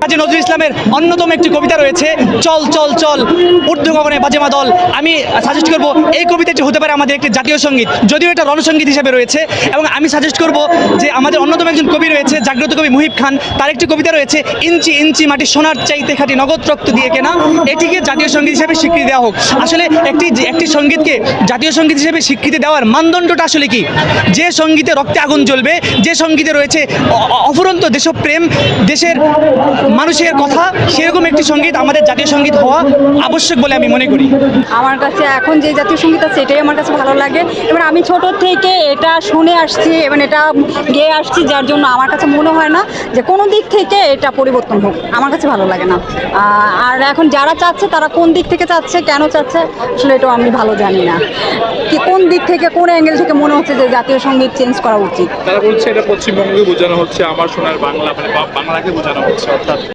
কাজী নজরুল ইসলামের অন্যতম একটি কবিতা রয়েছে, চল চল চল ঊর্ধ্ব গগনে বাজে মাদল। আমি সাজেস্ট করব এই কবিতাটি হতে পারে আমাদের একটি জাতীয় সঙ্গীত, যদিও এটা রণসঙ্গীত হিসেবে রয়েছে। এবং আমি সাজেস্ট করব যে আমাদের অন্যতম একজন কবি রয়েছে, জাগ্রত কবি মুহিব খান, তার একটি কবিতা রয়েছে, ইঞ্চি ইঞ্চি মাটি সোনার চাইতে খাঁটি নগদ রক্ত দিয়ে কেনা। এটিকে জাতীয় সঙ্গীত হিসেবে স্বীকৃতি দেওয়া হোক। আসলে একটি সঙ্গীতকে জাতীয় সঙ্গীত হিসেবে স্বীকৃতি দেওয়ার মানদণ্ডটা আসলে কি? যে সঙ্গীতে রক্তে আগুন জ্বলবে, যে সঙ্গীতে রয়েছে অফুরন্ত দেশপ্রেম, দেশের মানুষের কথা, সেরকম একটি সঙ্গীত আমাদের জাতীয় সঙ্গীত হওয়া আবশ্যক বলে আমি মনে করি। আমার কাছে এখন যে জাতীয় সঙ্গীত আছে এটাই আমার কাছে ভালো লাগে। এবার আমি ছোট থেকে এটা শুনে আসছি এবং এটা গেয়ে আসছি, যার জন্য আমার কাছে মনে হয় না যে কোনো দিক থেকে এটা পরিবর্তন হোক। আমার কাছে ভালো লাগে না। আর এখন যারা চাচ্ছে তারা কোন দিক থেকে চাচ্ছে, কেন চাচ্ছে, আসলে এটাও আমি ভালো জানি না। কি কোন দিক থেকে, কোন অ্যাঙ্গেল থেকে মনে হচ্ছে যে জাতীয় সঙ্গীত চেঞ্জ করা উচিত। তারা বলছে এটা পশ্চিমবঙ্গকে বোঝানো হচ্ছে, আমার সোনার বাংলা মানে বাংলাকে বোঝানো হচ্ছে, অর্থাৎ